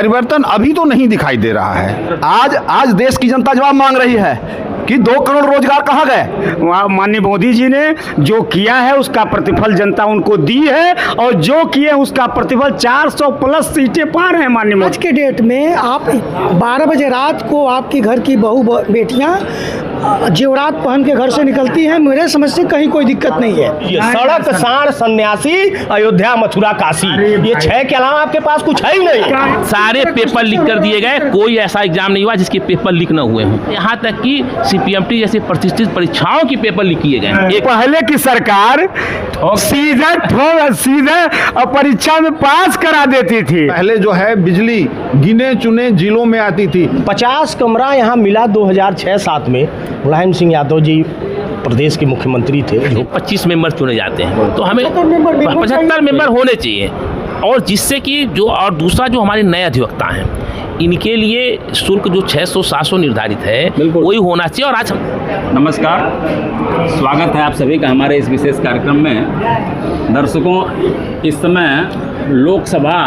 परिवर्तन अभी तो नहीं दिखाई दे रहा है। आज देश की जनता जवाब मांग रही है कि 2 करोड़ रोजगार कहाँ गए। माननीय मोदी जी ने जो किया है उसका प्रतिफल जनता उनको दी है, और जो किए उसका प्रतिफल 400 प्लस सीटें पा रहे हैं माननीय मोदी। आज के डेट में आप 12 बजे रात को आपकी घर की बहू बेटियां जेवरात पहन के घर से निकलती हैं, मेरे समझ से कहीं कोई दिक्कत नहीं है। ये सड़क साण सन्यासी अयोध्या मथुरा काशी, ये 6 के अलावा आपके पास कुछ है ही नहीं। सारे पेपर लीक कर दिए गए, कोई ऐसा एग्जाम नहीं हुआ जिसके पेपर लीक न हुए हों। यहाँ तक कि CPMT जैसे प्रतिष्ठित परीक्षाओं के पेपर लीक किए गए। पहले की सरकार सीधे परीक्षा में पास करा देती थी। पहले जो है बिजली गिने चुने जिलों में आती थी। 50 कमरा यहाँ मिला 2006-7 में। मुलायम सिंह यादव जी प्रदेश के मुख्यमंत्री थे। 25 मेंबर चुने जाते हैं, तो हमें 75 मेंबर होने चाहिए। और जिससे कि जो और दूसरा जो हमारे नए अधिवक्ता हैं, इनके लिए शुल्क जो 600-700 निर्धारित है वही होना चाहिए। और आज नमस्कार, स्वागत है आप सभी का हमारे इस विशेष कार्यक्रम में। दर्शकों, इस समय लोकसभा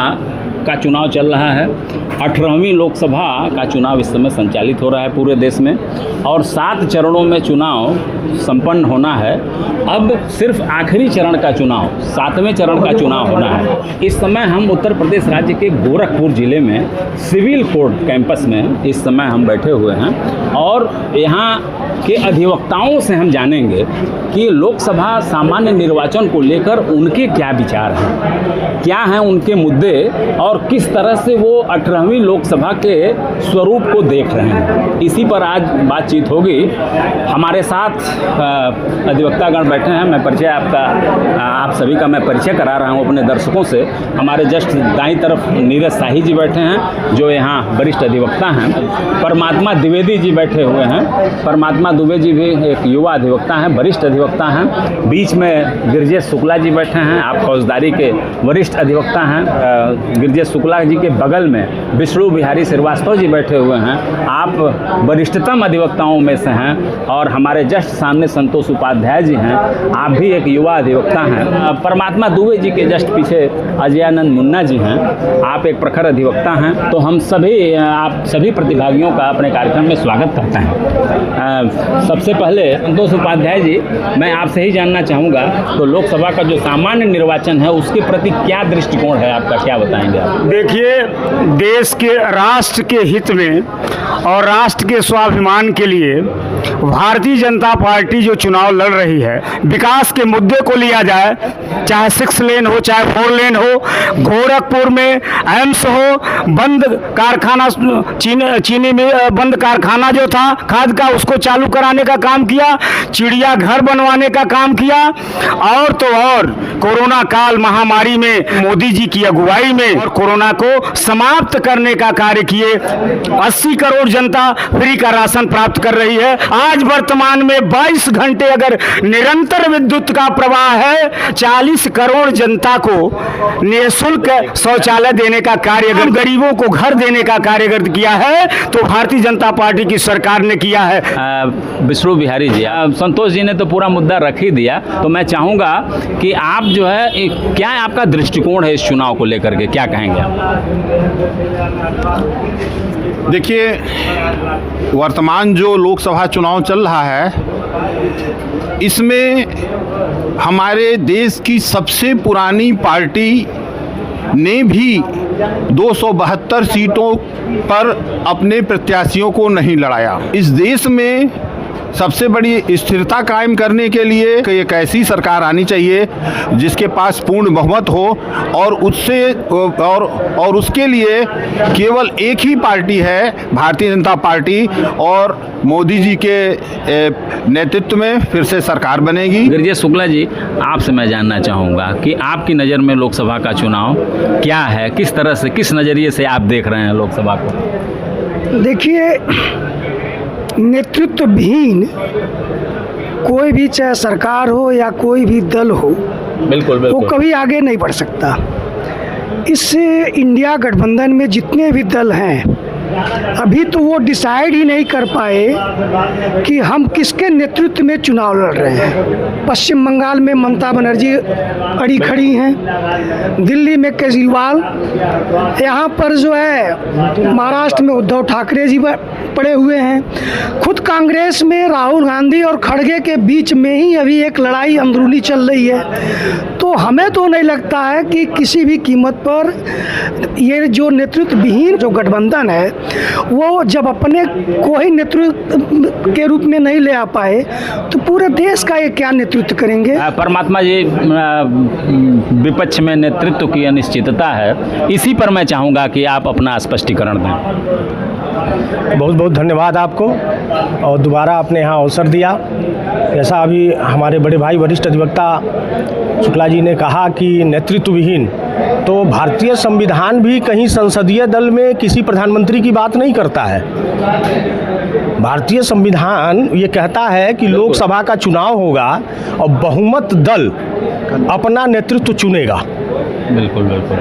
का चुनाव चल रहा है। 18वीं लोकसभा का चुनाव इस समय संचालित हो रहा है पूरे देश में, और 7 चरणों में चुनाव संपन्न होना है। अब सिर्फ आखिरी चरण का चुनाव, 7वें चरण का चुनाव होना है। इस समय हम उत्तर प्रदेश राज्य के गोरखपुर जिले में सिविल कोर्ट कैंपस में इस समय हम बैठे हुए हैं, और यहाँ के अधिवक्ताओं से हम जानेंगे कि लोकसभा सामान्य निर्वाचन को लेकर उनके क्या विचार हैं, क्या हैं उनके मुद्दे, और किस तरह से वो 18वीं लोकसभा के स्वरूप को देख रहे हैं। इसी पर आज बातचीत होगी। हमारे साथ अधिवक्तागण बैठे हैं। मैं परिचय आप सभी का मैं परिचय करा रहा हूं अपने दर्शकों से। हमारे जस्ट दाईं तरफ नीरज शाही जी बैठे हैं, जो यहाँ वरिष्ठ अधिवक्ता हैं। परमात्मा द्विवेदी जी बैठे हुए हैं। परमात्मा दुबे जी भी एक युवा अधिवक्ता हैं, वरिष्ठ अधिवक्ता हैं। बीच में गिरिजेश शुक्ला जी बैठे हैं, आप फौजदारी के वरिष्ठ अधिवक्ता हैं। गिरिजेश शुक्ला जी के बगल में विष्णु बिहारी श्रीवास्तव जी बैठे हुए हैं, आप वरिष्ठतम अधिवक्ताओं में से हैं। और हमारे जस्ट सामने संतोष उपाध्याय जी हैं, आप भी एक युवा अधिवक्ता हैं। परमात्मा दुबे जी के जस्ट पीछे अजयानंद मुन्ना जी हैं, आप एक प्रखर अधिवक्ता हैं। तो हम सभी आप सभी प्रतिभागियों का अपने कार्यक्रम में स्वागत करते हैं। सबसे पहले संतोष उपाध्याय जी, मैं आपसे ही जानना चाहूँगा, तो लोकसभा का जो सामान्य निर्वाचन है उसके प्रति क्या दृष्टिकोण है आपका, क्या बताएंगे आप? देखिए, देश के राष्ट्र के हित में और राष्ट्र के स्वाभिमान के लिए भारतीय जनता पार्टी जो चुनाव लड़ रही है, विकास के मुद्दे को लिया जाए, चाहे 6 लेन हो चाहे 4 लेन हो, गोरखपुर में एम्स हो, बंद कारखाना चीनी में बंद कारखाना जो था खाद का, उसको चालू कराने का काम किया, चिड़िया घर बनवाने का काम किया, और तो और कोरोना काल महामारी में मोदी जी की अगुवाई में और कोरोना को समाप्त करने का कार्य किए। 80 करोड़ जनता फ्री का राशन प्राप्त कर रही है। आज वर्तमान में 22 घंटे अगर निरंतर विद्युत का प्रवाह है, 40 करोड़ जनता को निःशुल्क शौचालय देने का कार्य, अगर गरीबों को घर देने का कार्य अगर किया है तो भारतीय जनता पार्टी की सरकार ने किया है। विष्णु बिहारी जी, संतोष जी ने तो पूरा मुद्दा रख ही दिया, तो मैं चाहूँगा कि आप जो है क्या आपका दृष्टिकोण है इस चुनाव को लेकर के, क्या कहेंगे आप? देखिए, वर्तमान जो लोकसभा चुनाव चल रहा है, इसमें हमारे देश की सबसे पुरानी पार्टी ने भी 272 सीटों पर अपने प्रत्याशियों को नहीं लड़ाया। इस देश में सबसे बड़ी स्थिरता कायम करने के लिए एक ऐसी सरकार आनी चाहिए जिसके पास पूर्ण बहुमत हो, और उससे और उसके लिए केवल एक ही पार्टी है, भारतीय जनता पार्टी, और मोदी जी के नेतृत्व में फिर से सरकार बनेगी। गिरिजेश शुक्ला जी, आपसे मैं जानना चाहूँगा कि आपकी नज़र में लोकसभा का चुनाव क्या है, किस तरह से, किस नज़रिए से आप देख रहे हैं लोकसभा को? देखिए, नेतृत्व विहीन कोई भी, चाहे सरकार हो या कोई भी दल हो, बिल्कुल वो कभी आगे नहीं बढ़ सकता। इस इंडिया गठबंधन में जितने भी दल हैं, अभी तो वो डिसाइड ही नहीं कर पाए कि हम किसके नेतृत्व में चुनाव लड़ रहे हैं। पश्चिम बंगाल में ममता बनर्जी अड़ी खड़ी हैं, दिल्ली में केजरीवाल, यहाँ पर जो है महाराष्ट्र में उद्धव ठाकरे जी पड़े हुए हैं। खुद कांग्रेस में राहुल गांधी और खड़गे के बीच में ही अभी एक लड़ाई अंदरूनी चल रही है। तो हमें तो नहीं लगता है कि किसी भी कीमत पर ये जो नेतृत्व विहीन जो गठबंधन है वो जब अपने को ही नेतृत्व के रूप में नहीं ले आ पाए तो पूरे देश का ये क्या नेतृत्व करेंगे। परमात्मा जी, विपक्ष में नेतृत्व की अनिश्चितता है, इसी पर मैं चाहूँगा कि आप अपना स्पष्टीकरण दें। बहुत बहुत धन्यवाद आपको और दोबारा आपने यहाँ अवसर दिया। जैसा अभी हमारे बड़े भाई वरिष्ठ अधिवक्ता शुक्ला जी ने कहा कि नेतृत्व विहीन, तो भारतीय संविधान भी कहीं संसदीय दल में किसी प्रधानमंत्री की बात नहीं करता है। भारतीय संविधान ये कहता है कि लोकसभा का चुनाव होगा और बहुमत दल अपना नेतृत्व चुनेगा। बिल्कुल बिल्कुल।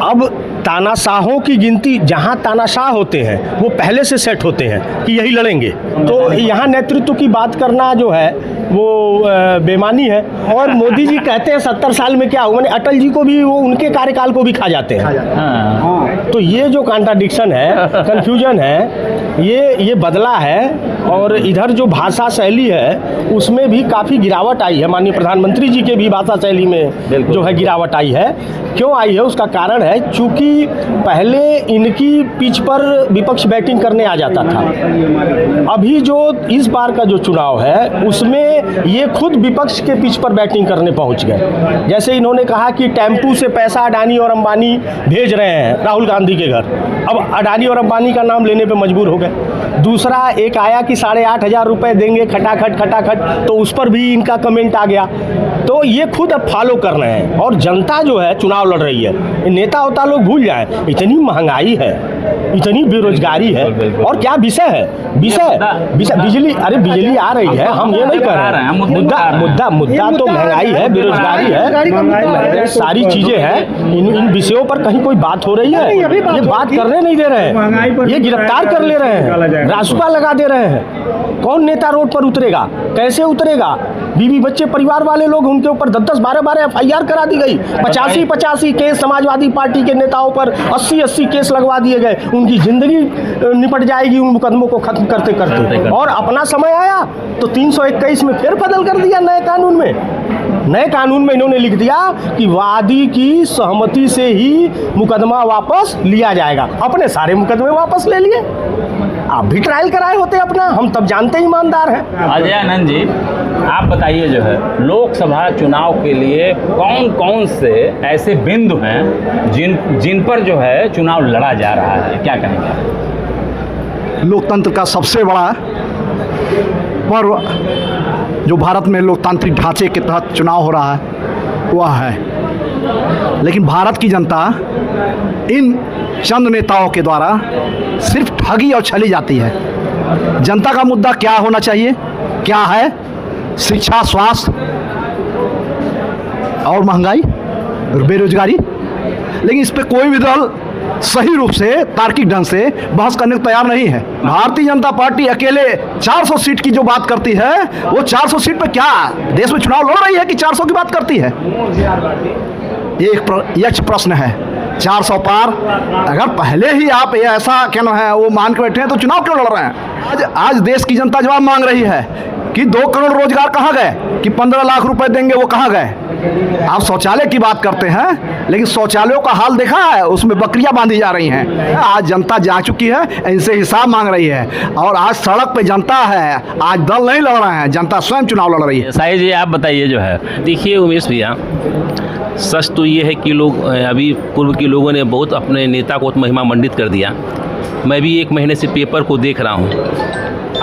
अब तानाशाहों की गिनती, जहां तानाशाह होते हैं वो पहले से सेट होते हैं कि यही लड़ेंगे, तो यहाँ नेतृत्व की बात करना जो है वो बेमानी है। और मोदी जी कहते हैं 70 साल में क्या हुआ, अटल जी को भी वो उनके कार्यकाल को भी खा जाते हैं। तो ये जो कॉन्ट्राडिक्शन है, कन्फ्यूजन है, ये बदला है। और इधर जो भाषा शैली है उसमें भी काफ़ी गिरावट आई है। माननीय प्रधानमंत्री जी के भी भाषा शैली में जो है गिरावट आई है। क्यों आई है उसका कारण है चूँकि पहले इनकी पिच पर विपक्ष बैटिंग करने आ जाता था। अभी जो इस बार का जो चुनाव है उसमें ये खुद विपक्ष के पिच पर बैटिंग करने पहुंच गए। जैसे इन्होंने कहा कि टेम्पू से पैसा अडानी और अंबानी भेज रहे हैं राहुल गांधी के घर, अब अडानी और अंबानी का नाम लेने पे मजबूर हो गए। दूसरा एक आया कि 8,500 रुपये देंगे खटाखट, तो उस पर भी इनका कमेंट आ गया। तो ये खुद अब फॉलो कर रहे हैं और जनता जो है चुनाव लड़ रही है। नेता होता लोग भूल जाएं, इतनी महंगाई है, इतनी बेरोजगारी है, और क्या विषय है, विषय बिजली, अरे बिजली आ रही है, हम ये नहीं कर रहे हैं। मुद्दा तो महंगाई है, बेरोजगारी है, सारी चीजें हैं। इन विषयों पर कहीं कोई बात हो रही है? ये बात करने नहीं दे रहे हैं, ये गिरफ्तार कर ले रहे हैं, रासुका लगा दे रहे हैं। कौन नेता रोड पर उतरेगा, कैसे उतरेगा? बीवी बच्चे परिवार वाले लोग, उनके ऊपर 10-10, 12-12 FIR करा दी गई। 85 केस समाजवादी पार्टी के नेताओं पर 80 केस लगवा दिए गए। उनकी जिंदगी निपट जाएगी उन मुकदमों को खत्म करते करते। और अपना समय आया तो 321 में फिर बदल कर दिया। नए कानून में इन्होंने लिख दिया कि वादी की सहमति से ही मुकदमा वापस लिया जाएगा। अपने सारे मुकदमे वापस ले लिए। आप भी ट्रायल कराए होते अपना, हम तब जानते ईमानदार हैं। अजय आनंद जी, आप बताइए जो है लोकसभा चुनाव के लिए कौन कौन से ऐसे बिंदु हैं जिन पर जो है चुनाव लड़ा जा रहा है, क्या कहेंगे? लोकतंत्र का सबसे बड़ा पर्व जो भारत में लोकतांत्रिक ढांचे के तहत चुनाव हो रहा है वह है। लेकिन भारत की जनता इन चंद नेताओं के द्वारा सिर्फ ठगी और छली जाती है। जनता का मुद्दा क्या होना चाहिए, क्या है? शिक्षा, स्वास्थ्य और महंगाई, बेरोजगारी। लेकिन इस पे कोई भी दल सही रूप से, तार्किक ढंग से बहस करने को तैयार नहीं है। भारतीय जनता पार्टी अकेले 400 सीट की जो बात करती है, वो 400 सीट पे क्या देश में चुनाव लड़ रही है कि 400 की बात करती है? ये एक यक्ष प्रश्न है। 400 पार अगर पहले ही आप ये ऐसा क्या ना है वो मान के बैठे हैं तो चुनाव क्यों लड़ रहे हैं? आज देश की जनता जवाब मांग रही है कि 2 करोड़ रोजगार कहाँ गए, कि 15 लाख रुपए देंगे वो कहाँ गए? आप शौचालय की बात करते हैं, लेकिन शौचालयों का हाल देखा है, उसमें बकरियां बांधी जा रही हैं। आज जनता जा चुकी है, इनसे हिसाब मांग रही है। और आज सड़क पे जनता है, आज दल नहीं लड़ रहे हैं, जनता स्वयं चुनाव लड़ रही है। साई जी, आप बताइए जो है। देखिए उमेश भैया, सच तो ये है कि लोग अभी पूर्व के लोगों ने बहुत अपने नेता को महिमा मंडित कर दिया। मैं भी 1 महीने से पेपर को देख रहा हूँ।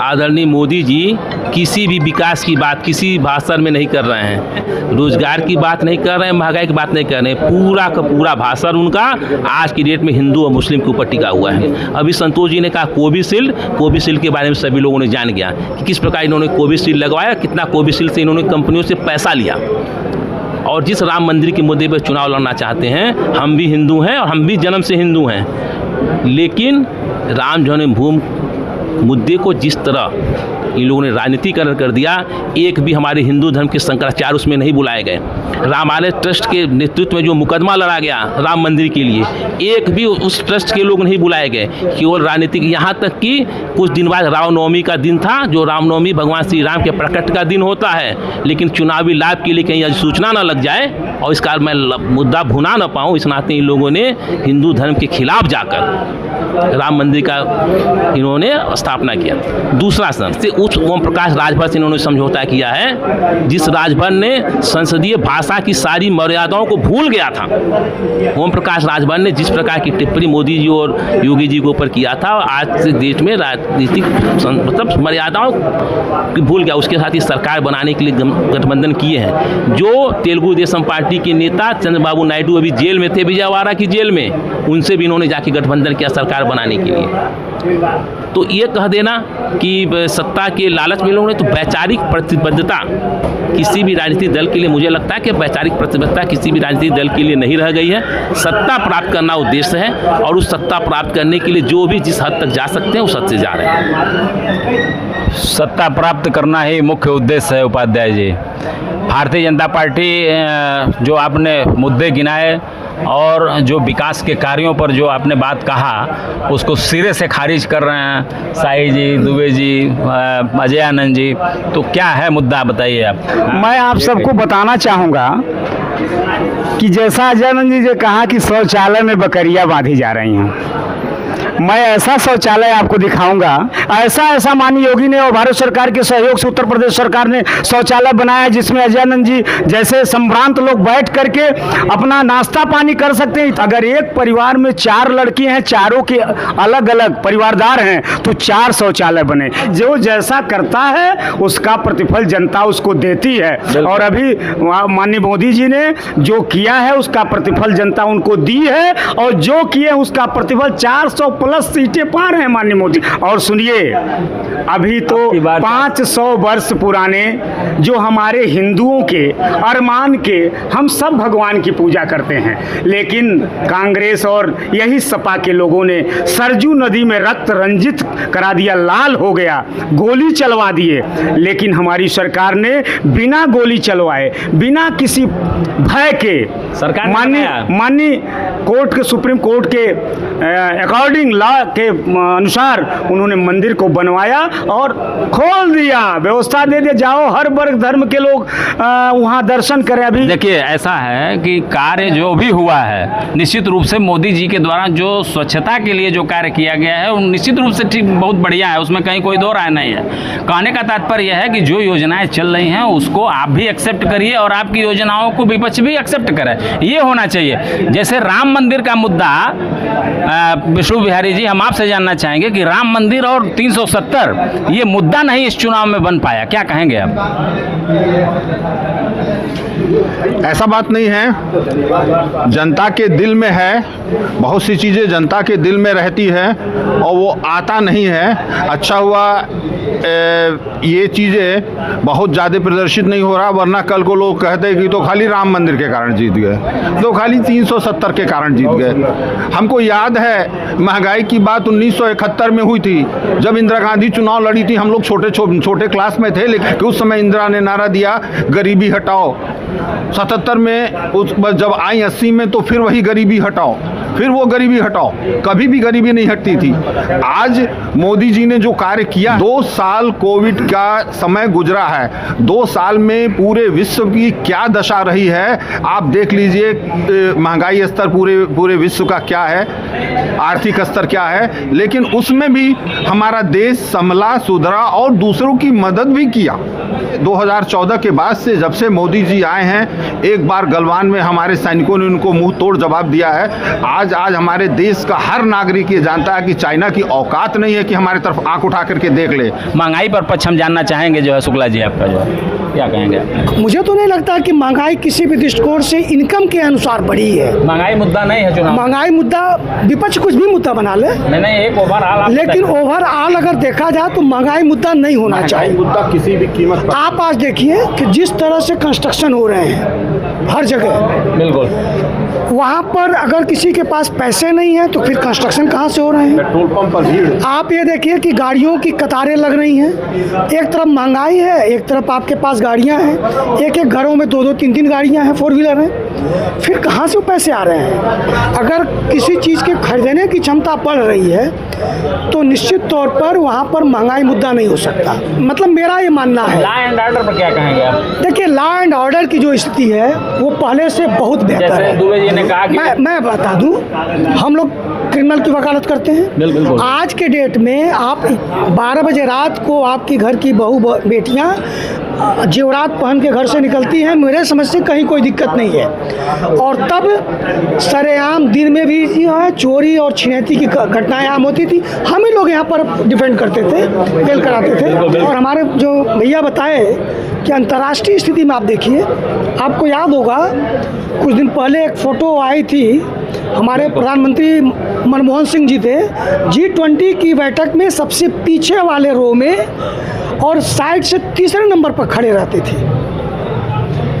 आदरणीय मोदी जी किसी भी विकास की बात किसी भाषण में नहीं कर रहे हैं, रोजगार की बात नहीं कर रहे हैं, महंगाई की बात नहीं कर रहे हैं। पूरा का पूरा भाषण उनका आज की डेट में हिंदू और मुस्लिम के ऊपर टिका हुआ है। अभी संतोष जी ने कहा कोविशील्ड के बारे में सभी लोगों ने जान गया कि किस प्रकार इन्होंने कोविशील्ड लगवाया, कितना कोविशील्ड से इन्होंने कंपनियों से पैसा लिया। और जिस राम मंदिर के मुद्दे पर चुनाव लड़ना चाहते हैं, हम भी हिंदू हैं और हम भी जन्म से हिंदू हैं, लेकिन राम जन्मभूमि मुद्दे को जिस तरह इन लोगों ने राजनीतिकरण कर दिया, एक भी हमारे हिंदू धर्म के शंकराचार्य उसमें नहीं बुलाए गए। रामालय ट्रस्ट के नेतृत्व में जो मुकदमा लड़ा गया राम मंदिर के लिए, एक भी उस ट्रस्ट के लोग नहीं बुलाए गए, केवल राजनीतिक। यहाँ तक कि कुछ दिन बाद रामनवमी का दिन था, जो रामनवमी भगवान श्री राम के प्रकट का दिन होता है, लेकिन चुनावी लाभ के लिए कहीं अधिसूचना न लग जाए और इस कारण मैं मुद्दा भुना न पाऊँ, इस नाते इन लोगों ने हिंदू धर्म के खिलाफ जाकर राम मंदिर का इन्होंने स्थापना किया। दूसरा से उच्च ओम प्रकाश राजभर से इन्होंने समझौता किया है, जिस राजभर ने संसदीय भाषा की सारी मर्यादाओं को भूल गया था। ओम प्रकाश राजभर ने जिस प्रकार की टिप्पणी मोदी जी और योगी जी के ऊपर किया था, आज से देश में राजनीतिक मतलब मर्यादाओं की भूल गया। उसके साथ ही सरकार बनाने के लिए गठबंधन किए हैं। जो तेलुगु देशम पार्टी के नेता चंद्रबाबू नायडू अभी जेल में थे, विजयवाड़ा की जेल में, उनसे भी इन्होंने जाके गठबंधन किया सरकार बनाने के लिए। तो ये कह देना कि सत्ता के लालच में लोगों ने, तो वैचारिक प्रतिबद्धता किसी भी राजनीतिक दल के लिए, मुझे लगता है कि वैचारिक प्रतिबद्धता किसी भी राजनीतिक दल के लिए नहीं रह गई है। सत्ता प्राप्त करना उद्देश्य है और उस सत्ता प्राप्त करने के लिए जो भी जिस हद तक जा सकते हैं उस हद से जा रहे हैं। सत्ता प्राप्त करना ही मुख्य उद्देश्य है उपाध्याय जी। भारतीय जनता पार्टी जो आपने मुद्दे गिनाए और जो विकास के कार्यों पर जो आपने बात कहा, उसको सिरे से खारिज कर रहे हैं शाही जी, दुबे जी, अजय आनंद जी। तो क्या है मुद्दा, बताइए आप। मैं आप सबको बताना चाहूँगा कि जैसा अजय आनंद जी ने कहा कि शौचालय में बकरियां बांधी जा रही हैं, मैं ऐसा शौचालय आपको दिखाऊंगा। ऐसा माननीय योगी ने और भारत सरकार के सहयोग से उत्तर प्रदेश सरकार ने शौचालय बनाया, जिसमें अजयानंद जी जैसे संभ्रांत लोग बैठ करके अपना नाश्ता पानी कर सकते हैं। अगर एक परिवार में 4 लड़की हैं, चारों के अलग अलग परिवारदार हैं, तो 4 शौचालय बने। जो जैसा करता है उसका प्रतिफल जनता उसको देती है। और अभी माननीय मोदी जी ने जो किया है उसका प्रतिफल जनता उनको दी है, और जो किए उसका प्रतिफल 400 प्लस सीटें पा रहे हैं माननीय मोदी। और सुनिए, अभी तो 500 वर्ष पुराने जो हमारे हिंदुओं के अरमान के, हम सब भगवान की पूजा करते हैं, लेकिन कांग्रेस और यही सपा के लोगों ने सरजू नदी में रक्त रंजित करा दिया, लाल हो गया, गोली चलवा दिए। लेकिन हमारी सरकार ने बिना गोली चलवाए, बिना किसी भय के, सरकार माननीय कोर्ट के, सुप्रीम कोर्ट के अकॉर्डिंग लॉ के अनुसार उन्होंने मंदिर को बनवाया और खोल दिया, व्यवस्था दे दिया, जाओ हर वर्ग धर्म के लोग वहाँ दर्शन करें। अभी देखिए, ऐसा है कि कार्य जो भी हुआ है, निश्चित रूप से मोदी जी के द्वारा जो स्वच्छता के लिए जो कार्य किया गया है, वो निश्चित रूप से ठीक, बहुत बढ़िया है, उसमें कहीं कोई दो राय नहीं है। कहने का तात्पर्य यह है कि जो योजनाएं चल रही हैं उसको आप भी एक्सेप्ट करिए और आपकी योजनाओं को विपक्ष भी एक्सेप्ट करे, ये होना चाहिए। जैसे राम मंदिर का मुद्दा, विष्णु बिहारी जी, हम आपसे जानना चाहेंगे कि राम मंदिर और 370 ये मुद्दा नहीं इस चुनाव में बन पाया, क्या कहेंगे आप? ऐसा बात नहीं है, जनता के दिल में है, बहुत सी चीज़ें जनता के दिल में रहती है और वो आता नहीं है। अच्छा हुआ ये चीज़ें बहुत ज़्यादा प्रदर्शित नहीं हो रहा, वरना कल को लोग कहते कि तो खाली राम मंदिर के कारण जीत गए, तो खाली 370 के कारण जीत गए। हमको याद है महंगाई की बात 1971 में हुई थी, जब इंदिरा गांधी चुनाव लड़ी थी। हम लोग छोटे क्लास में थे, लेकिन उस समय इंदिरा ने नारा दिया गरीबी हटाओ। 77 में उस जब आई 80 में, तो फिर वही गरीबी हटाओ, फिर वो गरीबी हटाओ, कभी भी गरीबी नहीं हटती थी। आज मोदी जी ने जो कार्य किया, 2 साल कोविड का समय गुजरा है, 2 साल में पूरे विश्व की क्या दशा रही है आप देख लीजिए। महंगाई स्तर पूरे विश्व का क्या है, आर्थिक स्तर क्या है, लेकिन उसमें भी हमारा देश संभला, सुधरा और दूसरों की मदद भी किया। 2014 के बाद से जब से मोदी जी आए हैं, एक बार गलवान में हमारे सैनिकों ने उनको मुंह तोड़ जवाब दिया है। आज हमारे देश का हर नागरिक ये जानता है कि चाइना की औकात नहीं है कि हमारे तरफ आंख उठा करके देख ले। महंगाई पर पक्ष हम जानना चाहेंगे जो है शुक्ला जी, आपका जो है क्या कहेंगे? मुझे तो नहीं लगता कि महंगाई किसी भी दृष्टिकोण से इनकम के अनुसार बढ़ी है। महंगाई मुद्दा नहीं है चुनाव, महंगाई मुद्दा विपक्ष कुछ भी मुद्दा बना ले, नहीं एक ओवरऑल, लेकिन ओवरऑल अगर देखा जाए तो महंगाई मुद्दा नहीं होना चाहिए। मुद्दा किसी भी कीमत पर। आप आज देखिए कि जिस तरह से कंस्ट्रक्शन हो रहे हैं हर जगह, बिल्कुल वहाँ पर अगर किसी के पास पास पैसे नहीं हैं तो फिर कंस्ट्रक्शन कहाँ से हो रहे हैं? पेट्रोल पंप पर भीड़। आप ये देखिए कि गाड़ियों की कतारें लग रही हैं, एक तरफ महंगाई है, एक तरफ आपके पास गाड़ियां हैं, एक एक घरों में 2-2 3-3 गाड़ियां हैं, 4 व्हीलर हैं, फिर कहाँ से वो पैसे आ रहे हैं? अगर किसी चीज़ के खरीदने की क्षमता बढ़ रही है तो निश्चित तौर पर वहाँ पर महंगाई मुद्दा नहीं हो सकता। मतलब मेरा ये मानना है। लॉ एंड ऑर्डर पर क्या कहेंगे आप? देखिए, लॉ एंड ऑर्डर की जो स्थिति है वो पहले से बहुत बेहतर जैसे है। दुबे जी ने कहा कि मैं बता दूं, हम लोग क्रिमिनल की वकालत करते हैं। बिल्कुल। आज के डेट में आप 12 बजे रात को आपकी घर की बहू बेटियां जेवरात पहन के घर से निकलती हैं, मेरे समझ से कहीं कोई दिक्कत नहीं है। और तब सरेआम दिन में भी जो है चोरी और छिनैती की घटनाएं आम होती थी। हम ही लोग यहाँ पर डिफेंड करते थे, बेल कराते थे। और हमारे जो भैया बताए कि अंतर्राष्ट्रीय स्थिति में आप देखिए, आपको याद होगा कुछ दिन पहले एक फ़ोटो आई थी, हमारे प्रधानमंत्री मनमोहन सिंह जी थे, G20 की बैठक में सबसे पीछे वाले रो में और साइड से तीसरे नंबर पर खड़े रहते थे।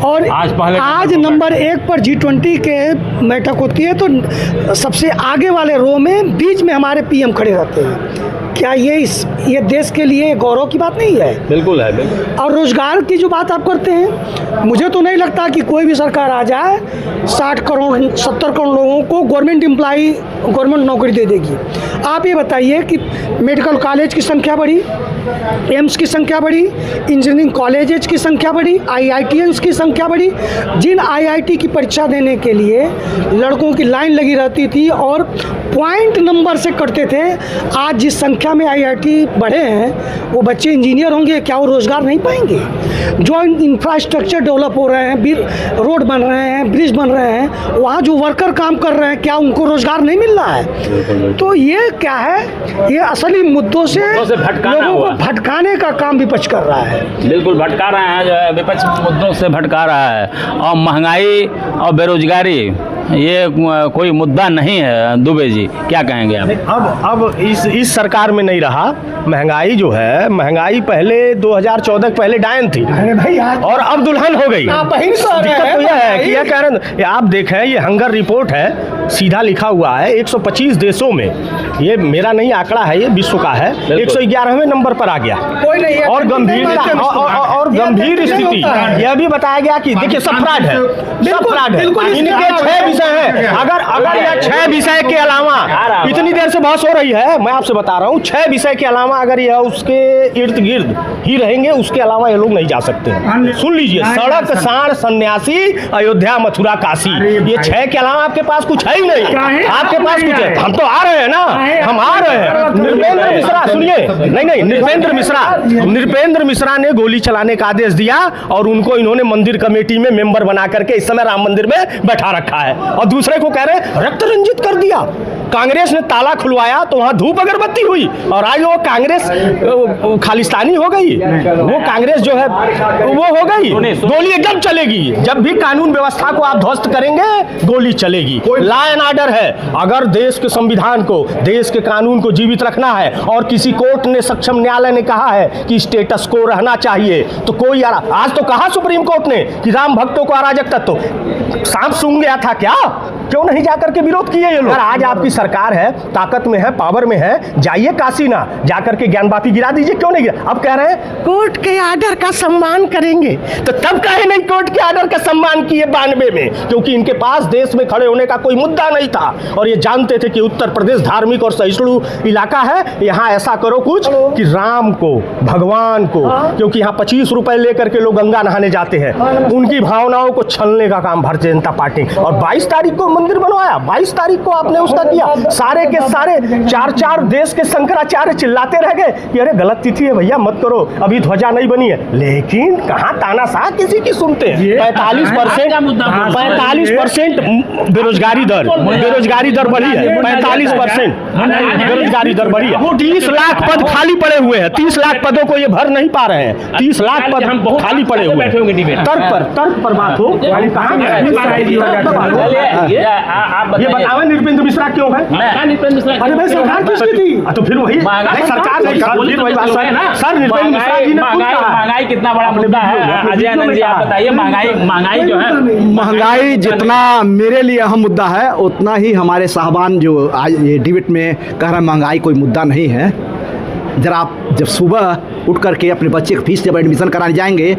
और आज नंबर 1 पर G20 के बैठक होती है तो सबसे आगे वाले रो में बीच में हमारे पीएम खड़े रहते हैं। क्या ये देश के लिए गौरव की बात नहीं है? बिल्कुल है, बिल्कुल। और रोजगार की जो बात आप करते हैं, मुझे तो नहीं लगता कि कोई भी सरकार आ जाए 60 करोड़ 70 करोड़ लोगों को गवर्नमेंट नौकरी दे देगी। आप ये बताइए कि मेडिकल कॉलेज की संख्या बढ़ी, एम्स की संख्या बढ़ी, इंजीनियरिंग कॉलेजेस की संख्या बढ़ी, IITians की संख्या बढ़ी। जिन IIT की परीक्षा देने के लिए लड़कों की लाइन लगी रहती थी और पॉइंट नंबर से कटते थे, आज जिस संख्या में IIT बढ़े हैं वो बच्चे इंजीनियर होंगे, क्या वो रोज़गार नहीं पाएंगे? जो इंफ्रास्ट्रक्चर डेवलप हो रहे हैं, रोड बन रहे हैं, ब्रिज बन रहे हैं, वहाँ जो वर्कर काम कर रहे हैं, क्या उनको रोज़गार नहीं मिल रहा है? तो ये क्या है, ये असली मुद्दों से लोगों को भटकाने का काम विपक्ष कर रहा है। बिल्कुल भटका रहे हैं, जो है विपक्ष मुद्दों से भटका रहा है। और महंगाई और बेरोजगारी ये कोई मुद्दा नहीं है। दुबे जी क्या कहेंगे आप? अब इस सरकार में नहीं रहा। महंगाई जो है, महंगाई पहले 2014 पहले डायन थी और अब दुल्हन हो गई। दिक्कत तो यह है कि यह कह रहे हैं, आप देखें ये हंगर रिपोर्ट है, सीधा लिखा हुआ है 125 देशों में, ये मेरा नहीं आंकड़ा है, ये विश्व का है, 111वें नंबर पर आ गया। और गंभीर स्थिति यह भी बताया गया कि देखिए सब फ्रॉड है, सब फ्रॉड है। इनके 6 विषय हैं। अगर यह 6 विषय के अलावा, इतनी देर से बहस हो रही है, मैं आपसे बता रहा हूँ, 6 विषय के अलावा अगर यह उसके इर्द गिर्द ही रहेंगे, उसके अलावा ये लोग नहीं जा सकते हैं। सुन लीजिए, सड़क, साढ़, सन्यासी, अयोध्या, मथुरा, काशी, ये 6 के अलावा आपके पास कुछ है ही नहीं। आपके पास कुछ है, हम तो आ रहे हैं ना, हम आ रहे हैं। नृपेंद्र मिश्रा, सुनिए, नहीं, नृपेंद्र मिश्रा ने गोली चलाने का आदेश दिया और उनको इन्होंने मंदिर कमेटी में मेंबर बना करके इस समय राम मंदिर में बैठा रखा है। और दूसरे को कह रहे हैं रक्त रंजित कर दिया। कांग्रेस ने ताला खुलवाया तो वहां धूप अगरबत्ती हुई और आज वो कांग्रेस खालिस्तानी हो गई। वो कांग्रेस जो है वो हो गई, गोली एकदम चलेगी। जब भी कानून व्यवस्था को आप ध्वस्त करेंगे, गोली चलेगी। लॉ एंड ऑर्डर है। अगर देश के संविधान को, देश के कानून को जीवित रखना है और किसी कोर्ट ने, सक्षम न्यायालय ने कहा है कि स्टेटस को रहना चाहिए, तो कोई आज तो कहा सुप्रीम कोर्ट ने कि राम भक्तों को अराजक तत्व, सांप सूंघ गया था क्या? क्यों नहीं जाकर के विरोध किए ये लोग? आज आपकी सरकार है, ताकत में है, पावर में है, जाइए काशी ना, जाकर के ज्ञानवापी गिरा दीजिए। क्यों नहीं गिरा? अब कह रहे हैं कोर्ट के आर्डर का सम्मान करेंगे, तो तब कहे नहीं कोर्ट के आर्डर का सम्मान किए 92 में? क्योंकि इनके पास देश में खड़े होने का कोई मुद्दा नहीं था और ये जानते थे कि उत्तर प्रदेश धार्मिक और सहिष्णु इलाका है, यहाँ ऐसा करो कुछ कि राम को, भगवान को, क्योंकि यहाँ 25 रुपए लेकर के लोग गंगा नहाने जाते हैं, उनकी भावनाओं को छलने का काम भारतीय जनता पार्टी। और 22 तारीख को मंदिर बनवाया, 22 तारीख को आपने उसका किया। सारे के सारे 4 देश के शंकराचार्य चिल्लाते रह गए कि अरे गलत तिथि है भैया, मत करो, अभी ध्वजा नहीं बनी है। लेकिन कहाँ तानाशाह किसी की सुनते हैं। 45% बेरोजगारी दर बढ़ी है। 45% बेरोजगारी दर बढ़ी है। 30 लाख पद खाली पड़े हुए हैं। 30 लाख पदों को ये भर नहीं पा रहे हैं। 30 लाख पद खाली पड़े हुए हैं। तर्क पर बात हो, भैया आप ये बतावे नृपेंद्र मिश्रा क्यों है? अरे भाई सरकार किसकी थी? तो फिर वही सरकार फिर वही बात सर नृपेंद्र मिश्रा जी ने महंगाई कितना बड़ा मुद्दा है? अजय आनंद जी आप बताइए, महंगाई जो है, महंगाई जितना मेरे लिए अहम मुद्दा है उतना ही हमारे साहबान जो आज ये डिबेट में कह रहे हैं महंगाई कोई मुद्दा नहीं है। जरा आप जब सुबह उठ करके अपने बच्चे की फीस जब एडमिशन कराने जाएंगे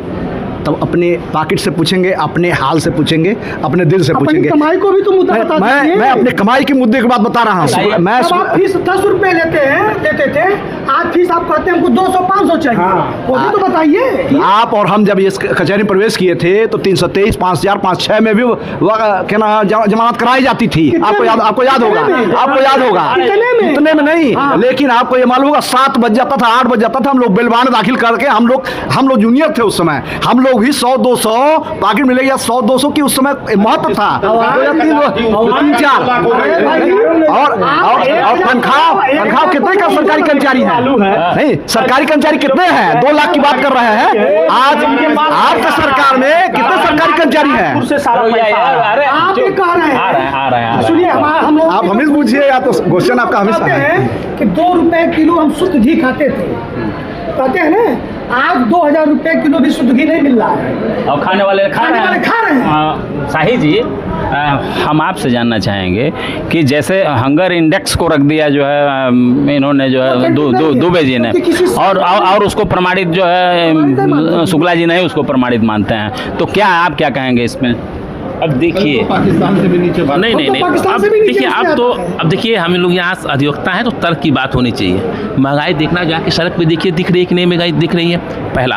तब अपने पॉकेट से पूछेंगे, अपने हाल से पूछेंगे, अपने दिल से पूछेंगे। कमाई को भी तो मुद्दा बता दीजिए। मैं अपने कमाई के मुद्दे की बात बता रहा हूँ। मैं आप फीस 10 रुपए देते थे, आज फीस आप कहते हैं हमको 200-500 चाहिए। वो भी तो बताइए। आप और हम जब इस कचहरी में प्रवेश किए थे तो 323, 5000, 56 में भी क्या ना जमानत कराई जाती थी। आपको याद होगा, आपको याद होगा। इतने में नहीं, लेकिन आपको ये मालूम होगा 7 बज जाता था, 8 बज जाता था, हम लोग बेलवान दाखिल करके हम लोग जूनियर थे उस समय, हम लोग भी 100-200 पॉकेट मिलेगा। 100-200 की उस समय महत्व था। 2-3-4 और तनख्वाह कितने का सरकारी कर्मचारी है? नहीं, सरकारी कर्मचारी कितने हैं? 2 लाख की बात कर रहे हैं। आज आपकी सरकार में कितने सरकारी कर्मचारी हैं? आप ये कह रहे हैं, सुनिए हम लोग आप हमें पूछिए या तो क्वेश्चन आपका हमेशा है कि 2 रुपए किलो हम शुद्ध घी खाते थे, कहते हैं ना, आज 2000 रुपए किलो भी शुद्ध घी नहीं मिल रहा है और खाने वाले खा रहे हैं। शाही जी, हम आपसे जानना चाहेंगे कि जैसे हंगर इंडेक्स को रख दिया जो है इन्होंने जो है दुबे जी ने, और उसको प्रमाणित जो है शुक्ला जी नहीं उसको प्रमाणित मानते हैं, तो क्या आप क्या कहेंगे इसमें? अब देखिए पाकिस्तान से भी नीचे बात। नहीं, अब देखिए, अब देखिए हम लोग यहाँ अधिवक्ता हैं तो तर्क की बात होनी चाहिए। महंगाई देखना जाके सड़क पे देखिए, दिख रही है कि नहीं महंगाई दिख रही है, पहला।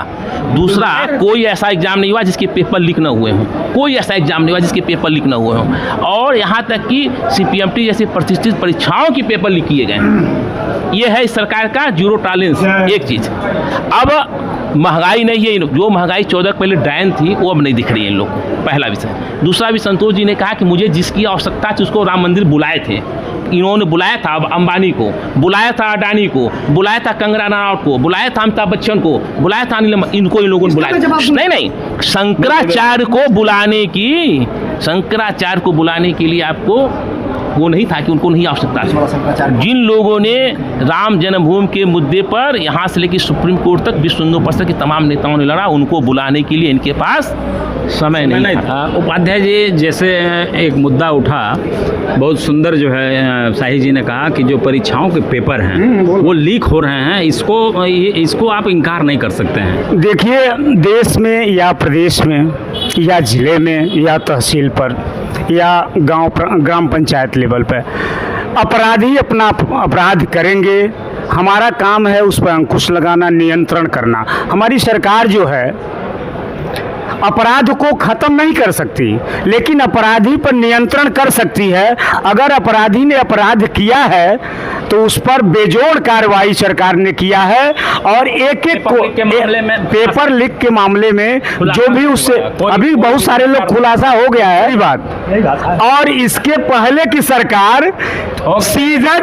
दूसरा, कोई ऐसा एग्जाम नहीं हुआ जिसके पेपर लीक ना हुए हों, कोई ऐसा एग्जाम नहीं हुआ जिसके पेपर लीक ना हुए हों, और यहाँ तक कि CPMT जैसी प्रतिष्ठित परीक्षाओं की पेपर लीक किए गए। ये है इस सरकार का जीरो टॉलरेंस। एक चीज़, अब महंगाई नहीं है, जो महंगाई 14 पहले डायन थी वो अब नहीं दिख रही है इन लोग को, पहला विषय। दूसरा भी संतोष जी ने कहा कि मुझे जिसकी आवश्यकता थी उसको राम मंदिर बुलाए थे, इन्होंने बुलाया था अंबानी को, बुलाया था अडानी को, बुलाया था कंगना रनावत को, बुलाया था अमिताभ बच्चन को, बुलाया था इन लोगों ने बुलाया। नहीं, शंकराचार्य को बुलाने के लिए आपको वो नहीं था कि उनको नहीं आवश्यकता थी। जिन लोगों ने राम जन्मभूमि के मुद्दे पर यहाँ से लेकर सुप्रीम कोर्ट तक विश्व हिंदू परिषद के तमाम नेताओं ने लड़ा, उनको बुलाने के लिए इनके पास समय नहीं था। उपाध्याय जी, जैसे एक मुद्दा उठा, बहुत सुंदर जो है शाही जी ने कहा कि जो परीक्षाओं के पेपर हैं वो लीक हो रहे हैं, इसको आप इनकार नहीं कर सकते हैं। देखिए, देश में या प्रदेश में या जिले में या तहसील पर या ग्राम पंचायत लेवल पर अपराधी अपना अपराध करेंगे, हमारा काम है उस पर अंकुश लगाना, नियंत्रण करना। हमारी सरकार जो है अपराध को खत्म नहीं कर सकती, लेकिन अपराधी पर नियंत्रण कर सकती है। अगर अपराधी ने अपराध किया है तो उस पर बेजोड़ कार्रवाई सरकार ने किया है, और एक पेपर लीक के मामले में जो भी उससे अभी बहुत सारे लोग खुलासा हो गया है बात। और इसके पहले की सरकार सीधे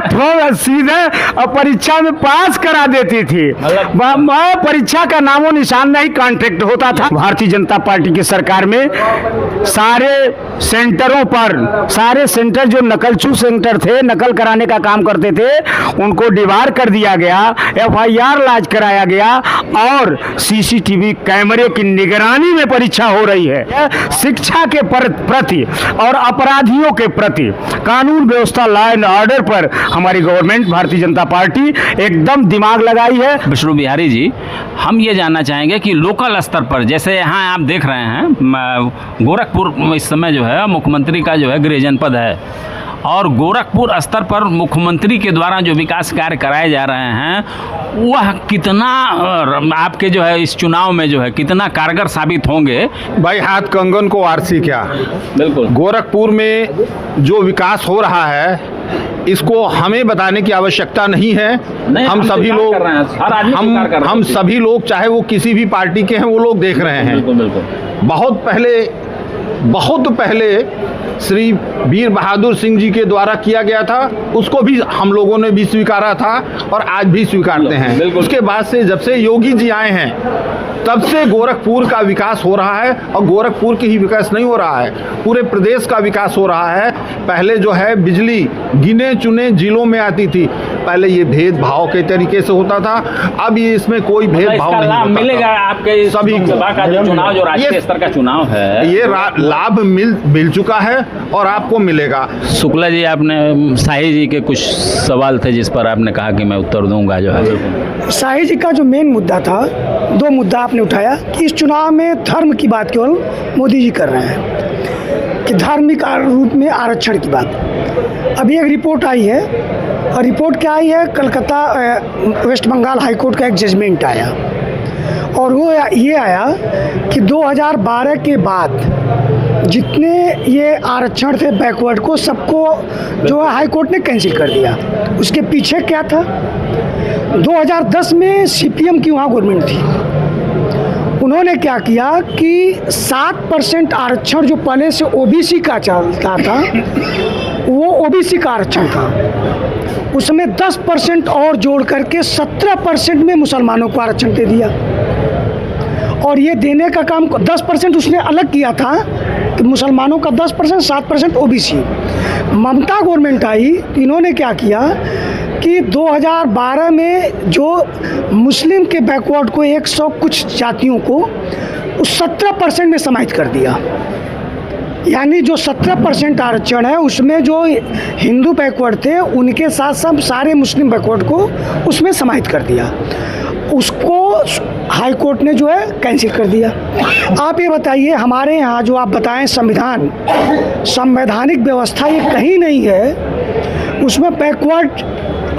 परीक्षा में पास करा देती थी, परीक्षा का नामो निशान नहीं, कॉन्ट्रैक्ट होता था। भारतीय जनता पार्टी की सरकार में सारे सेंटरों पर, सारे सेंटर जो नकलचू सेंटर थे, नकल कराने का काम करते थे, उनको डिबार कर दिया गया, FIR लाज कराया गया, और CCTV कैमरे की निगरानी में परीक्षा हो रही है। शिक्षा के प्रति और अपराधियों के प्रति, कानून व्यवस्था, लॉ एंड ऑर्डर पर हमारी गवर्नमेंट भारतीय जनता पार्टी एकदम दिमाग लगाई है। विष्णु बिहारी जी, हम ये जानना चाहेंगे कि लोकल स्तर पर, जैसे यहाँ आप देख रहे हैं गोरखपुर इस समय जो है मुख्यमंत्री का जो है गृह जनपद है, और गोरखपुर स्तर पर मुख्यमंत्री के द्वारा जो विकास कार्य कराए जा रहे हैं वह कितना आपके जो है इस चुनाव में जो है कितना कारगर साबित होंगे? भाई, हाथ कंगन को आरसी क्या। बिल्कुल, गोरखपुर में जो विकास हो रहा है इसको हमें बताने की आवश्यकता नहीं है। हम सभी लोग, हम सभी लोग, चाहे वो किसी भी पार्टी के हैं, वो लोग देख रहे हैं। बिल्कुल। बहुत पहले श्री वीर बहादुर सिंह जी के द्वारा किया गया था, उसको भी हम लोगों ने भी स्वीकारा था और आज भी स्वीकारते हैं। उसके बाद से जब से योगी जी आए हैं तब से गोरखपुर का विकास हो रहा है, और गोरखपुर की ही विकास नहीं हो रहा है, पूरे प्रदेश का विकास हो रहा है। पहले जो है बिजली गिने चुने जिलों में आती थी, पहले ये भेदभाव के तरीके से होता था, अब ये इसमें कोई भेदभाव नहीं होता। मिलेगा आपके सभी लोकसभा का जो चुनाव, जो राष्ट्रीय स्तर का चुनाव है, ये लाभ मिल चुका है और आपको मिलेगा। शुक्ला जी, आपने शाही जी के कुछ सवाल थे जिस पर आपने कहा कि मैं उत्तर दूंगा जो है। शाही जी का जो मेन मुद्दा था, दो मुद्दा आपने उठाया कि इस चुनाव में धर्म की बात केवल मोदी जी कर रहे हैं, कि धार्मिक रूप में आरक्षण की बात। अभी एक रिपोर्ट आई है, और रिपोर्ट क्या आई है, Calcutta west Bengal high court का एक जजमेंट आया, और वो ये आया कि 2012 के बाद जितने ये आरक्षण थे बैकवर्ड को, सबको जो है हाई कोर्ट ने कैंसिल कर दिया। उसके पीछे क्या था, 2010 में सीपीएम की वहाँ गवर्नमेंट थी, उन्होंने क्या किया कि 7% आरक्षण जो पहले से ओबीसी का चलता था, वो ओबीसी का आरक्षण था, उसमें 10% और जोड़ करके 17% में मुसलमानों को आरक्षण दे दिया। और ये देने का काम 10% उसने अलग किया था कि मुसलमानों का 10%, 7% ओबीसी। ममता गवर्नमेंट आई तो इन्होंने क्या किया कि 2012 में जो मुस्लिम के बैकवर्ड को 100 कुछ जातियों को उस 17% में समाहित कर दिया। यानी जो 17% आरक्षण है उसमें जो हिंदू बैकवर्ड थे उनके साथ साथ सारे मुस्लिम बैकवर्ड को उसमें समाहित कर दिया। उसको हाई कोर्ट ने जो है कैंसिल कर दिया। आप ये बताइए, हमारे यहाँ जो आप बताएं संवैधानिक व्यवस्था ये कहीं नहीं है, उसमें बैकवर्ड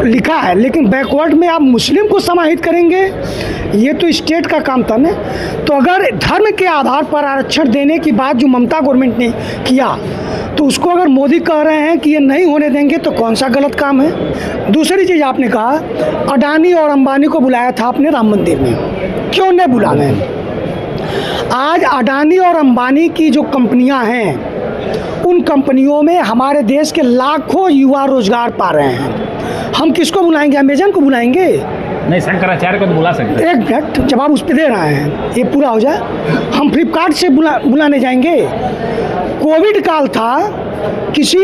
लिखा है, लेकिन बैकवर्ड में आप मुस्लिम को समाहित करेंगे, ये तो स्टेट का काम था ना। तो अगर धर्म के आधार पर आरक्षण देने की बात जो ममता गवर्नमेंट ने किया, तो उसको अगर मोदी कह रहे हैं कि ये नहीं होने देंगे तो कौन सा गलत काम है। दूसरी चीज़ आपने कहा, अडानी और अंबानी को बुलाया था आपने राम मंदिर में, क्यों नहीं बुलाना है? आज अडानी और अंबानी की जो कंपनियां हैं, उन कंपनियों में हमारे देश के लाखों युवा रोजगार पा रहे हैं। हम किसको बुलाएंगे? अमेजन को बुलाएंगे? नहीं, शंकराचार्य को तो बुला सकते हैं। एक मिनट, जवाब उस पर दे रहे हैं, ये पूरा हो जाए। हम फ्लिपकार्ट से बुलाने जाएंगे? कोविड काल था, किसी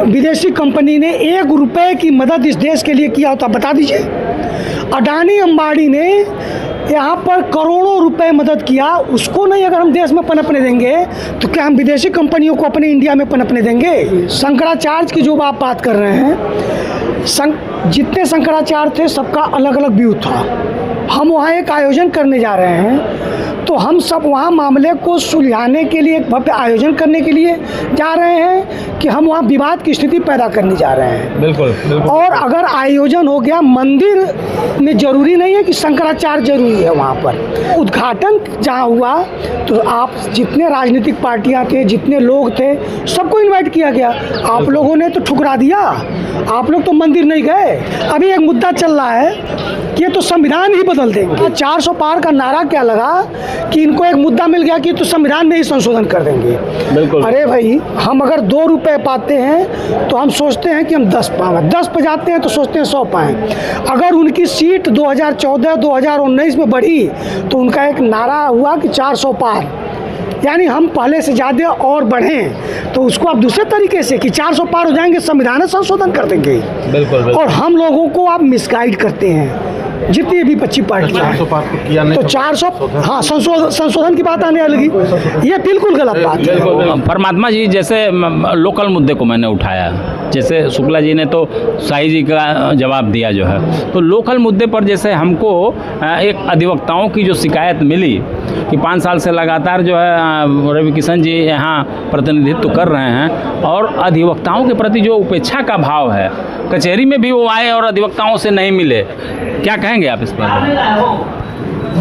विदेशी कंपनी ने 1 रुपए की मदद इस देश के लिए किया होता, बता दीजिए। अडानी अंबानी ने यहाँ पर करोड़ों रुपए मदद किया, उसको नहीं अगर हम देश में पनपने देंगे तो क्या हम विदेशी कंपनियों को अपने इंडिया में पनपने देंगे? शंकराचार्य की जो आप बात कर रहे हैं, जितने शंकराचार्य थे सबका अलग अलग व्यू था। हम वहाँ एक आयोजन करने जा रहे हैं, तो हम सब वहाँ मामले को सुलझाने के लिए एक भव्य आयोजन करने के लिए जा रहे हैं कि हम वहाँ विवाद की स्थिति पैदा करने जा रहे हैं? बिल्कुल, बिल्कुल। और अगर आयोजन हो गया, मंदिर में जरूरी नहीं है कि शंकराचार्य जरूरी है वहाँ पर। उद्घाटन जहाँ हुआ तो आप जितने राजनीतिक पार्टियाँ थे, जितने लोग थे, सबको इन्वाइट किया गया। आप लोगों ने तो ठुकरा दिया, आप लोग तो मंदिर नहीं गए। अभी एक मुद्दा चल रहा है कि ये तो संविधान ही बदल देंगे। 400 पार का नारा क्या लगा कि इनको एक मुद्दा मिल गया कि तो संविधान में ही संशोधन कर देंगे। बिल्कुल। अरे भाई, हम अगर 2 रुपए पाते हैं तो हम सोचते हैं कि हम 10 पाएँ, 10 पे जाते हैं तो सोचते हैं 100 पाएँ। अगर उनकी सीट 2014-2019 में बढ़ी तो उनका एक नारा हुआ कि 400 पार, यानी हम पहले से ज़्यादा और बढ़ें। तो उसको आप दूसरे तरीके से कि 400 पार हो जाएंगे, संविधान संशोधन कर देंगे। बिल्कुल। और हम लोगों को आप मिसगाइड करते हैं, जितनी भी 25 पार्टियाँ हैं। तो 400 हाँ, संशोधन की बात आने लगी, ये बिल्कुल गलत बात है। परमात्मा जी, जैसे लोकल मुद्दे को मैंने उठाया, जैसे शुक्ला जी ने तो शाही जी का जवाब दिया जो है, तो लोकल मुद्दे पर जैसे हमको एक अधिवक्ताओं की जो शिकायत मिली कि 5 साल से लगातार जो है रवि किशन जी यहाँ प्रतिनिधित्व कर रहे हैं, और अधिवक्ताओं के प्रति जो उपेक्षा का भाव है, कचहरी में भी वो आए और अधिवक्ताओं से नहीं मिले, क्या कहेंगे आप इस पर?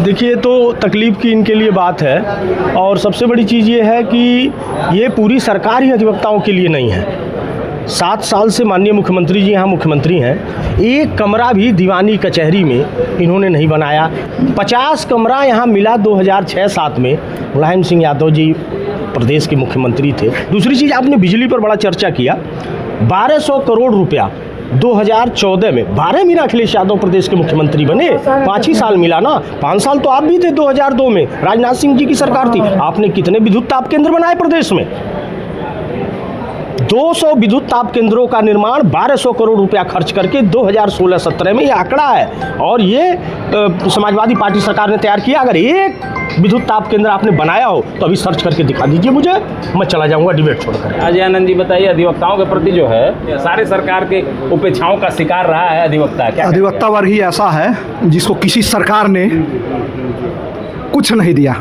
देखिए, तो तकलीफ़ की इनके लिए बात है, और सबसे बड़ी चीज़ ये है कि ये पूरी सरकार ही अधिवक्ताओं के लिए नहीं है। 7 साल से माननीय मुख्यमंत्री जी यहाँ मुख्यमंत्री हैं, एक कमरा भी दीवानी कचहरी में इन्होंने नहीं बनाया। 50 कमरा यहाँ मिला 2006-07 में, मुलायम सिंह यादव जी प्रदेश के मुख्यमंत्री थे। दूसरी चीज़, आपने बिजली पर बड़ा चर्चा किया, 1200 करोड़ रुपया 2014 में 12 महीना अखिलेश यादव प्रदेश के मुख्यमंत्री बने, 5 ही साल मिला ना। 5 साल तो आप भी थे। 2002 में राजनाथ सिंह जी की सरकार थी, आपने कितने विद्युत ताप केंद्र बनाए प्रदेश में? 200 विद्युत ताप केंद्रों का निर्माण 1200 करोड़ रुपया खर्च करके 2016-17 में ये आंकड़ा है। और ये समाजवादी पार्टी सरकार ने तैयार किया। अगर एक विद्युत ताप केंद्र आपने बनाया हो तो अभी सर्च करके दिखा दीजिए मुझे, मैं चला जाऊंगा डिबेट छोड़कर। अजय आनंद जी बताइए, अधिवक्ताओं के प्रति जो है सारे सरकार के उपेक्षाओं का शिकार रहा है अधिवक्ता, क्या अधिवक्ता वर्ग ही ऐसा है जिसको किसी सरकार ने कुछ नहीं दिया।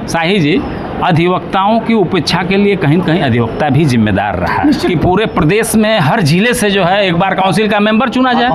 शाही जी, अधिवक्ताओं की उपेक्षा के लिए कहीं न कहीं अधिवक्ता भी जिम्मेदार रहा है कि पूरे प्रदेश में हर जिले से जो है एक बार काउंसिल का मेंबर चुना जाए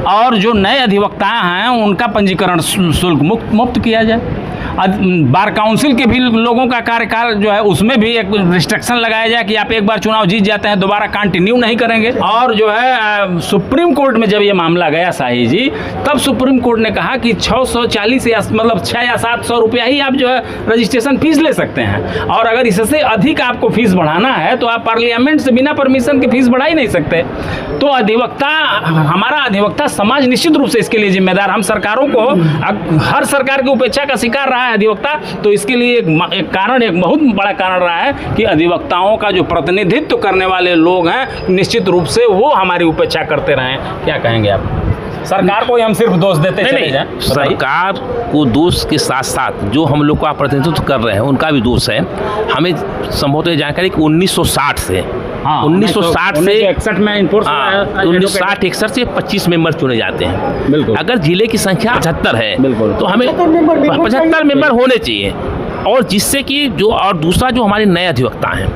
और जो नए अधिवक्ता हैं उनका पंजीकरण शुल्क मुक्त किया जाए। बार काउंसिल के भी लोगों का कार्यकाल जो है उसमें भी एक रिस्ट्रिक्शन लगाया जाए कि आप एक बार चुनाव जीत जाते हैं दोबारा कंटिन्यू नहीं करेंगे। और जो है सुप्रीम कोर्ट में जब ये मामला गया शाही जी, तब सुप्रीम कोर्ट ने कहा कि 640 या मतलब 600 या 700 रुपया ही आप जो है रजिस्ट्रेशन फीस ले सकते हैं, और अगर इससे अधिक आपको फीस बढ़ाना है तो आप पार्लियामेंट से बिना परमिशन के फीस बढ़ा ही नहीं सकते। तो अधिवक्ता, हमारा अधिवक्ता समाज निश्चित रूप से इसके लिए जिम्मेदार। हम सरकारों को, हर सरकार की उपेक्षा का शिकार रहा है अधिवक्ता, तो इसके लिए एक कारण, एक बहुत बड़ा कारण रहा है कि अधिवक्ताओं का जो प्रतिनिधित्व करने वाले लोग हैं निश्चित रूप से वो हमारी उपेक्षा करते रहे। क्या कहेंगे आप? सरकार को हम सिर्फ दोष देते चले जाएं? सरकार को दोष के साथ साथ जो हम लोग का प्रतिनिधित्व कर रहे हैं उनका भी दोष है। हमें संभवतः जानकारी कि 1960 से 1960 से 1961 में 1960-61 से 25 मेंबर चुने जाते हैं। बिल्कुल। अगर जिले की संख्या 75 है बिल्कुल, तो हमें 75 मेंबर होने चाहिए, और जिससे कि जो, और दूसरा जो हमारे नए अधिवक्ता हैं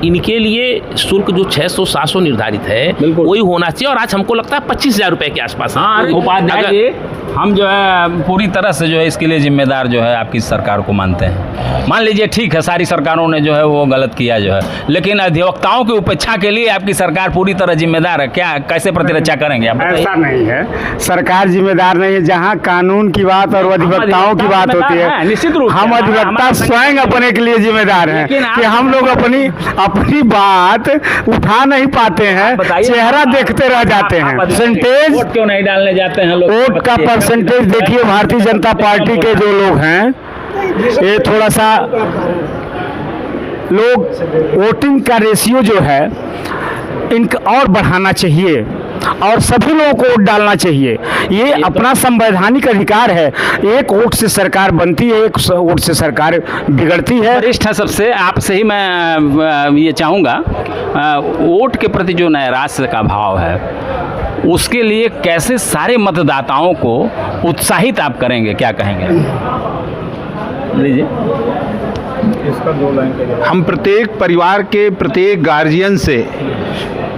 इनके लिए शुल्क जो 600-700 निर्धारित है वही होना चाहिए, और आज हमको लगता है 25,000 रुपये के आसपास। हाँ, उपाध्याय जी, हम जो है पूरी तरह से जो है इसके लिए जिम्मेदार जो है आपकी सरकार को मानते हैं। मान लीजिए ठीक है, सारी सरकारों ने जो है वो गलत किया जो है, लेकिन अधिवक्ताओं की उपेक्षा के लिए आपकी सरकार पूरी तरह जिम्मेदार है क्या? कैसे प्रतिरक्षा करेंगे आप? ऐसा नहीं है, सरकार जिम्मेदार नहीं है। जहाँ कानून की बात और अधिवक्ताओं की बात होती है, निश्चित रूप हम अधिवक्ता स्वयं अपने के लिए जिम्मेदार हैं कि हम लोग अपनी बात उठा नहीं पाते हैं, चेहरा देखते रह जाते हैं। परसेंटेज वोट क्यों नहीं डालने जाते हैं लोग? वोट का परसेंटेज देखिए, भारतीय जनता पार्टी के जो लोग हैं ये थोड़ा सा लोग वोटिंग का रेशियो जो है इनका और बढ़ाना चाहिए और सभी लोगों को वोट डालना चाहिए। ये अपना संवैधानिक अधिकार है। एक वोट से सरकार बनती है, एक वोट से सरकार बिगड़ती है। वरिष्ठ है सबसे, आपसे ही मैं ये चाहूँगा, वोट के प्रति जो नैराश्य का भाव है उसके लिए कैसे सारे मतदाताओं को उत्साहित आप करेंगे? क्या कहेंगे? लीजिए। हम प्रत्येक परिवार के प्रत्येक गार्जियन से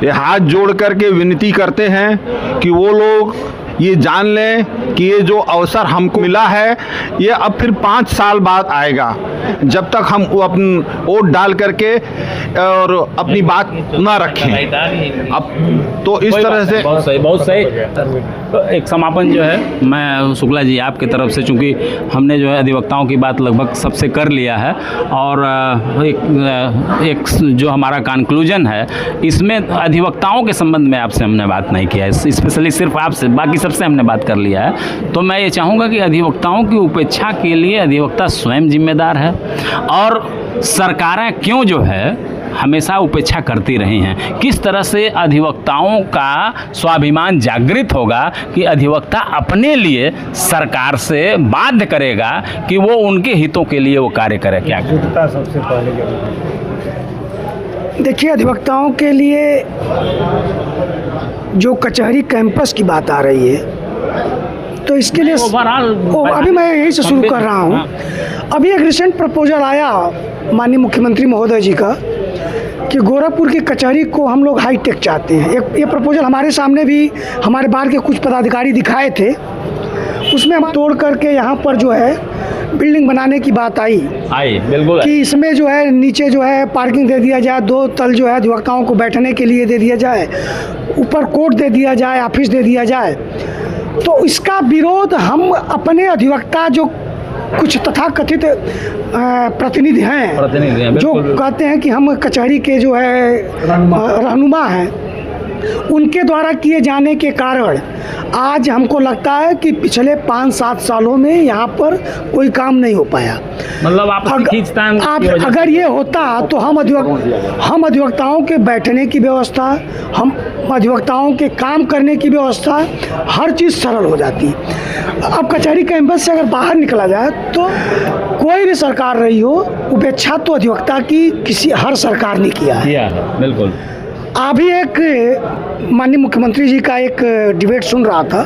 ये हाथ जोड़ करके विनती करते हैं कि वो लोग ये जान लें कि ये जो अवसर हमको मिला है ये अब फिर 5 साल बाद आएगा, जब तक हम अपन वोट डाल करके और अपनी बात ना रखें। अब तो इस तरह से बहुत सही, बहुत सही। एक समापन जो है, मैं शुक्ला जी आपकी तरफ से, चूँकि हमने जो है अधिवक्ताओं की बात लगभग सबसे कर लिया है और एक जो हमारा कंक्लूजन है इसमें अधिवक्ताओं के संबंध में आपसे हमने बात नहीं किया है, स्पेशली सिर्फ आपसे, बाकी सबसे हमने बात कर लिया है। तो मैं ये चाहूँगा कि अधिवक्ताओं की उपेक्षा के लिए अधिवक्ता स्वयं जिम्मेदार है और सरकारें क्यों जो है हमेशा उपेक्षा करती रही हैं। किस तरह से अधिवक्ताओं का स्वाभिमान जागृत होगा कि अधिवक्ता अपने लिए सरकार से बाध्य करेगा कि वो उनके हितों के लिए वो कार्य करे? क्या सबसे पहले देखिए, अधिवक्ताओं के लिए जो कचहरी कैंपस की बात आ रही है तो इसके लिए अभी मैं यहीं से शुरू कर रहा हूँ। अभी एक रिसेंट प्रपोजल आया माननीय मुख्यमंत्री महोदय जी का कि गोरखपुर की कचहरी को हम लोग हाईटेक चाहते हैं। ये प्रपोजल हमारे सामने भी हमारे बाहर के कुछ पदाधिकारी दिखाए थे, उसमें हम तोड़ करके यहाँ पर जो है बिल्डिंग बनाने की बात आई बिल्कुल कि इसमें जो है नीचे जो है पार्किंग दे दिया जाए, 2 तल जो है अधिवक्ताओं को बैठने के लिए दे दिया जाए, ऊपर कोर्ट दे दिया जाए, ऑफिस दे दिया जाए। तो इसका विरोध हम अपने अधिवक्ता जो कुछ तथाकथित प्रतिनिधि हैं जो कहते हैं कि हम कचहरी के जो है रहनुमा हैं, उनके द्वारा किए जाने के कारण आज हमको लगता है कि पिछले 5-7 सालों में यहाँ पर कोई काम नहीं हो पाया। मतलब आप खींचतान की वजह से- अगर ये होता तो हम अधिवक्ताओं के बैठने की व्यवस्था, हम अधिवक्ताओं के काम करने की व्यवस्था, हर चीज़ सरल हो जाती। अब कचहरी कैंपस से अगर बाहर निकला जाए तो कोई भी सरकार रही हो, उपेक्षा तो अधिवक्ता की हर सरकार ने किया है। बिल्कुल। अभी एक माननीय मुख्यमंत्री जी का एक डिबेट सुन रहा था,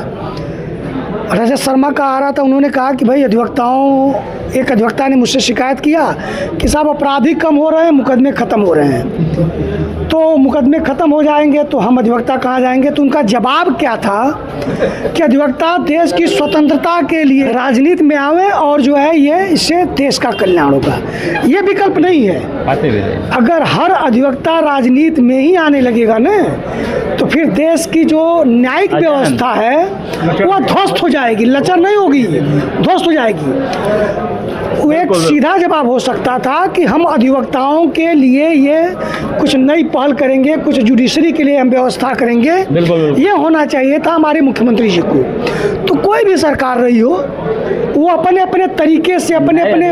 रजत शर्मा का आ रहा था। उन्होंने कहा कि भाई एक अधिवक्ता ने मुझसे शिकायत किया कि साहब अपराधी कम हो रहे हैं, मुकदमे ख़त्म हो रहे हैं, तो मुकदमे ख़त्म हो जाएंगे तो हम अधिवक्ता कहाँ जाएंगे। तो उनका जवाब क्या था कि अधिवक्ता देश की स्वतंत्रता के लिए राजनीति में आवे और जो है ये इससे देश का कल्याण होगा। ये विकल्प नहीं है। अगर हर अधिवक्ता राजनीति में ही आने लगेगा ना तो फिर देश की जो न्यायिक व्यवस्था है वह ध्वस्त हो जाएगी, लचर नहीं होगी, ध्वस्त हो जाएगी। वो एक सीधा जवाब हो सकता था कि हम अधिवक्ताओं के लिए ये कुछ नई पहल करेंगे, कुछ जुडिशरी के लिए हम व्यवस्था करेंगे। बिल्कुल। ये होना चाहिए था हमारे मुख्यमंत्री जी को। तो कोई भी सरकार रही हो वो अपने अपने तरीके से अपने अपने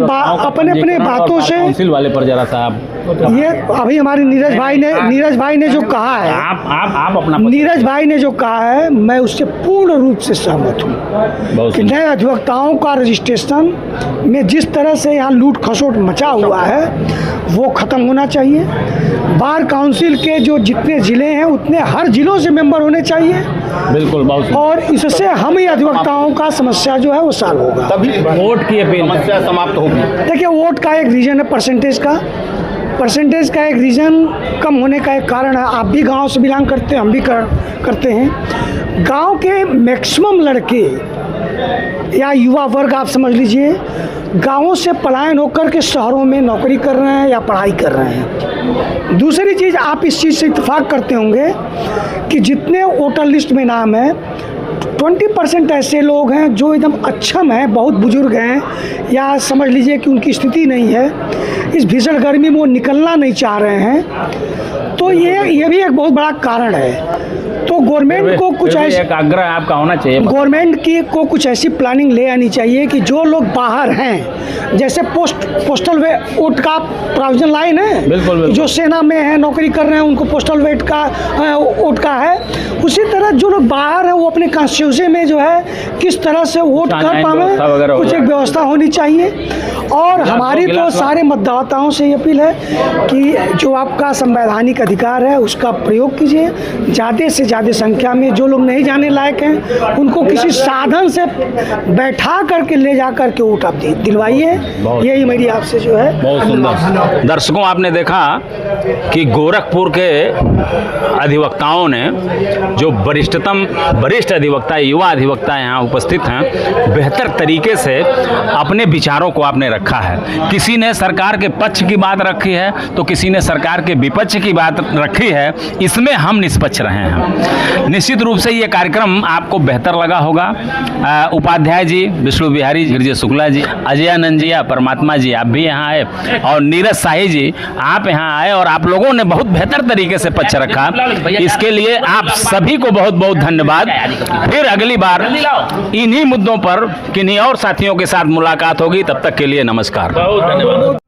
बातों से काउंसिल वाले पर जरा सा आप ये अभी हमारे नीरज भाई ने जो कहा है, आप अपना नीरज भाई ने जो कहा है मैं उससे पूर्ण रूप से सहमत हूँ कि नए अधिवक्ताओं का रजिस्ट्रेशन में जिस तरह से यहाँ लूट खसोट मचा हुआ है वो ख़त्म होना चाहिए। बार काउंसिल के जो जितने ज़िले हैं उतने हर ज़िलों से मेंबर होने चाहिए। बिल्कुल, बहुत और इससे हम ही अधिवक्ताओं का समस्या जो है वो सॉल्व होगा। तभी वोट की अपील समस्या समाप्त होगी। देखिए वोट का एक रीजन है परसेंटेज का एक रीज़न कम होने का एक कारण है। आप भी गांव से बिलोंग करते हैं, हम भी करते हैं। गांव के मैक्सिमम लड़के या युवा वर्ग आप समझ लीजिए गांवों से पलायन होकर के शहरों में नौकरी कर रहे हैं या पढ़ाई कर रहे हैं। दूसरी चीज़ आप इस चीज़ से इत्तेफाक करते होंगे कि जितने वोटर लिस्ट में नाम है 20% ऐसे लोग हैं जो एकदम अक्षम हैं, बहुत बुजुर्ग हैं या समझ लीजिए कि उनकी स्थिति नहीं है, इस भीषण गर्मी में वो निकलना नहीं चाह रहे हैं। तो ये भी एक बहुत बड़ा कारण है। तो गवर्नमेंट को कुछ ऐसी एक आग्रह आपका होना चाहिए, गवर्नमेंट की को कुछ ऐसी प्लानिंग ले आनी चाहिए कि जो लोग बाहर हैं, जैसे पोस्टल वोट का प्रोविजन लाइन है, बिल्कुल। जो सेना में है नौकरी कर रहे हैं उनको पोस्टल वोट का है, उसी तरह जो लोग बाहर हैं वो अपने कॉन्स्टिट्यूंसी में जो है किस तरह से वोट कर पावे, कुछ एक व्यवस्था होनी चाहिए। और हमारी तो सारे मतदाताओं से ये अपील है कि जो आपका संवैधानिक अधिकार है उसका प्रयोग कीजिए। ज़्यादा से ज़्यादा संख्या में जो लोग नहीं जाने लायक हैं उनको किसी साधन से बैठा करके ले जा करके वोट आप दिलवाइए। यही मेरी आपसे जो है। बहुत सुंदर। दर्शकों, आपने देखा कि गोरखपुर के अधिवक्ताओं ने जो वरिष्ठ अधिवक्ता, युवा अधिवक्ता यहाँ उपस्थित हैं, बेहतर तरीके से अपने विचारों को आपने रखा है। किसी ने सरकार के पक्ष की बात रखी है तो किसी ने सरकार के विपक्ष की बात रखी है। इसमें हम निष्पक्ष रहे हैं। निश्चित रूप से ये कार्यक्रम आपको बेहतर लगा होगा। उपाध्याय जी, विष्णु बिहारी गिरिजा शुक्ला जी, अजयानंद जी, परमात्मा जी, आप भी यहाँ आए और नीरज शाही जी आप यहाँ आए और आप लोगों ने बहुत बेहतर तरीके से पक्ष रखा। इसके लिए आप सभी को बहुत बहुत धन्यवाद। फिर अगली बार इन्हीं मुद्दों पर किन्हीं और साथियों के साथ मुलाकात होगी। तब तक के लिए नमस्कार। बहुत धन्यवाद।